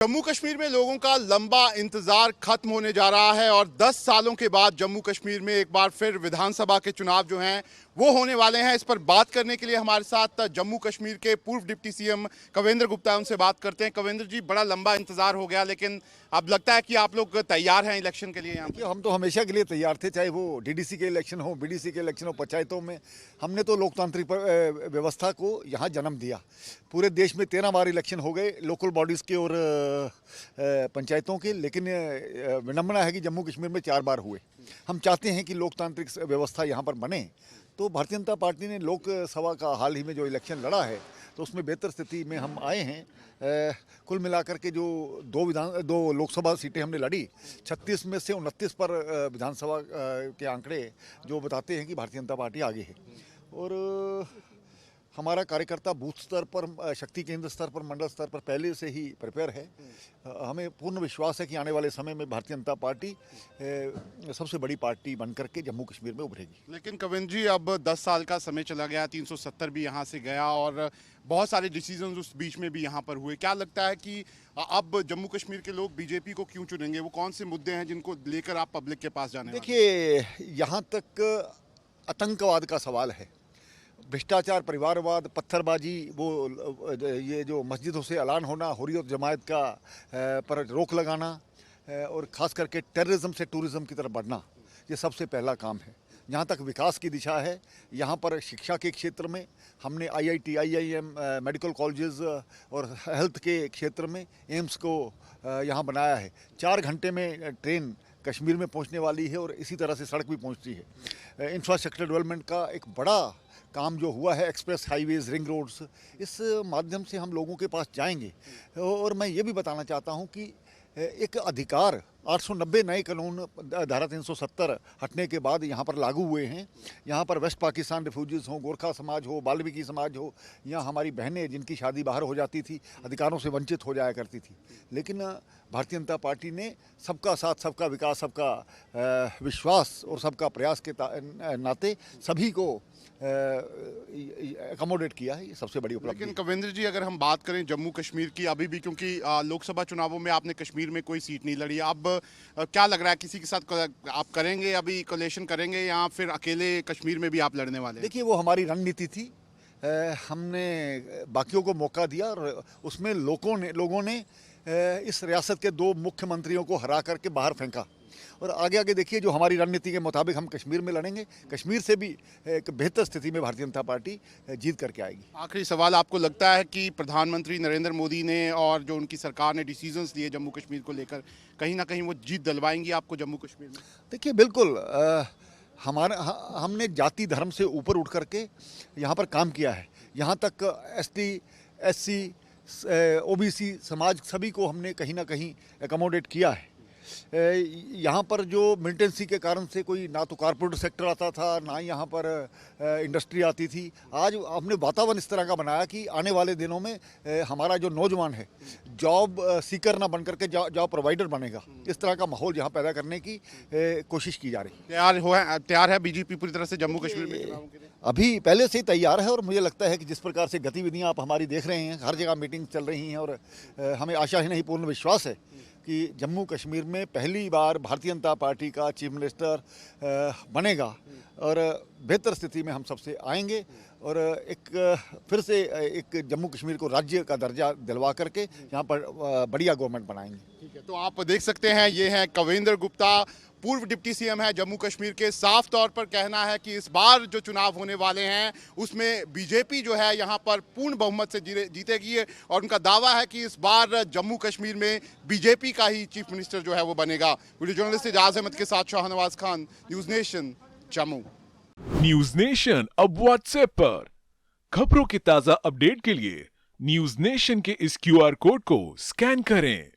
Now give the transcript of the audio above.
जम्मू कश्मीर में लोगों का लंबा इंतजार खत्म होने जा रहा है और 10 सालों के बाद जम्मू कश्मीर में एक बार फिर विधानसभा के चुनाव जो हैं वो होने वाले हैं। इस पर बात करने के लिए हमारे साथ जम्मू कश्मीर के पूर्व डिप्टी सीएम कविंद्र गुप्ता, उनसे बात करते हैं। कविंद्र जी, बड़ा लंबा इंतजार हो गया, लेकिन अब लगता है कि आप लोग तैयार हैं इलेक्शन के लिए? यहाँ पे हम तो हमेशा के लिए तैयार थे, चाहे वो डीडीसी के इलेक्शन हो, बीडीसी के इलेक्शन हो, पंचायतों में। हमने तो लोकतांत्रिक व्यवस्था को यहाँ जन्म दिया। पूरे देश में 13 बार इलेक्शन हो गए, लोकल बॉडीज़ के और पंचायतों के, लेकिन विडम्बना है कि जम्मू कश्मीर में 4 बार हुए। हम चाहते हैं कि लोकतांत्रिक व्यवस्था यहाँ पर बने, तो भारतीय जनता पार्टी ने लोकसभा का हाल ही में जो इलेक्शन लड़ा है तो उसमें बेहतर स्थिति में हम आए हैं। कुल मिलाकर के जो दो लोकसभा सीटें हमने लड़ी, 36 में से 29 पर विधानसभा के आंकड़े जो बताते हैं कि भारतीय जनता पार्टी आगे है। और हमारा कार्यकर्ता बूथ स्तर पर, शक्ति केंद्र स्तर पर, मंडल स्तर पर पहले से ही प्रिपेयर है। हमें पूर्ण विश्वास है कि आने वाले समय में भारतीय जनता पार्टी सबसे बड़ी पार्टी बनकर के जम्मू कश्मीर में उभरेगी। लेकिन कविंद्र जी, अब 10 साल का समय चला गया, 370 भी यहाँ से गया और बहुत सारे डिसीजन उस बीच में भी यहाँ पर हुए। क्या लगता है कि अब जम्मू कश्मीर के लोग बीजेपी को क्यों चुनेंगे? वो कौन से मुद्दे हैं जिनको लेकर आप पब्लिक के पास जाने वाले? देखिए, यहाँ तक आतंकवाद का सवाल है, भ्रष्टाचार, परिवारवाद, पत्थरबाजी, वो ये जो मस्जिदों से ऐलान होना, हुर्रियत जमायत का पर रोक लगाना, और ख़ास करके टेररिज्म से टूरिज़्म की तरफ बढ़ना, ये सबसे पहला काम है। जहाँ तक विकास की दिशा है, यहाँ पर शिक्षा के क्षेत्र में हमने IIT, IIM, मेडिकल कॉलेजेस और हेल्थ के क्षेत्र में एम्स को यहाँ बनाया है। 4 घंटे में ट्रेन कश्मीर में पहुँचने वाली है और इसी तरह से सड़क भी पहुँचती है। इंफ्रास्ट्रक्चर डेवलपमेंट का एक बड़ा काम जो हुआ है, एक्सप्रेस हाईवेज़, रिंग रोड्स, इस माध्यम से हम लोगों के पास जाएंगे। और मैं ये भी बताना चाहता हूँ कि एक अधिकार 890 नए कानून धारा 370 हटने के बाद यहाँ पर लागू हुए हैं। यहाँ पर वेस्ट पाकिस्तान रिफ्यूजीज़ हो, गोरखा समाज हो, बाल्मीकि समाज हो, या हमारी बहनें जिनकी शादी बाहर हो जाती थी, अधिकारों से वंचित हो जाया करती थी। लेकिन भारतीय जनता पार्टी ने सबका साथ, सबका विकास, सबका विश्वास और सबका प्रयास के नाते सभी को अकोमोडेट किया है। ये सबसे बड़ी उपलब्धि। लेकिन कविंद्र जी, अगर हम बात करें जम्मू कश्मीर की, अभी भी क्योंकि लोकसभा चुनावों में आपने कश्मीर में कोई सीट नहीं लड़ी, अब क्या लग रहा है, किसी के साथ आप करेंगे, अभी कोलिशन करेंगे, या फिर अकेले कश्मीर में भी आप लड़ने वाले हैं? देखिए, वो हमारी रणनीति थी। हमने बाकियों को मौका दिया और उसमें लोगों ने इस रियासत के 2 मुख्यमंत्रियों को हरा करके बाहर फेंका। और आगे देखिए, जो हमारी रणनीति के मुताबिक हम कश्मीर में लड़ेंगे, कश्मीर से भी एक बेहतर स्थिति में भारतीय जनता पार्टी जीत करके आएगी। आखिरी सवाल, आपको लगता है कि प्रधानमंत्री नरेंद्र मोदी ने और जो उनकी सरकार ने डिसीजंस लिए जम्मू कश्मीर को लेकर, कहीं ना कहीं वो जीत दिलवाएंगी आपको जम्मू कश्मीर में? देखिए, बिल्कुल। हमने जाति धर्म से ऊपर उठ करके यहाँ पर काम किया है। यहाँ तक ST, SC, OBC समाज, सभी को हमने कहीं ना कहीं एकोमोडेट किया है। यहाँ पर जो मिलिटेंसी के कारण से कोई ना तो कारपोरेट सेक्टर आता था, ना यहाँ पर इंडस्ट्री आती थी। आज हमने वातावरण इस तरह का बनाया कि आने वाले दिनों में हमारा जो नौजवान है जॉब सीकर ना बन करके जॉब प्रोवाइडर बनेगा। इस तरह का माहौल यहाँ पैदा करने की कोशिश की जा रही है। तैयार है बीजेपी पूरी तरह से जम्मू कश्मीर में चुनावों के लिए? अभी पहले से ही तैयार है, और मुझे लगता है कि जिस प्रकार से गतिविधियाँ आप हमारी देख रहे हैं, हर जगह मीटिंग चल रही हैं, और हमें आशा ही नहीं, पूर्ण विश्वास है कि जम्मू कश्मीर में पहली बार भारतीय जनता पार्टी का चीफ मिनिस्टर बनेगा और बेहतर स्थिति में हम सबसे आएंगे, और फिर से एक जम्मू कश्मीर को राज्य का दर्जा दिलवा करके यहाँ पर बढ़िया गवर्नमेंट बनाएंगे। ठीक है, तो आप देख सकते हैं, ये हैं कविंद्र गुप्ता, पूर्व डिप्टी सीएम है जम्मू कश्मीर के। साफ तौर पर कहना है कि इस बार जो चुनाव होने वाले हैं उसमें बीजेपी जो है यहाँ पर पूर्ण बहुमत से जीतेगी, और उनका दावा है कि इस बार जम्मू कश्मीर में बीजेपी का ही चीफ मिनिस्टर जो है वो बनेगा। वीडियो जर्नलिस्ट इजाज अहमद के साथ Shahnawaz Khan, news nation, Jammu. News nation अब व्हाट्सएप पर खबरों के ताजा अपडेट के लिए न्यूज़ नेशन के इस QR कोड को स्कैन करें।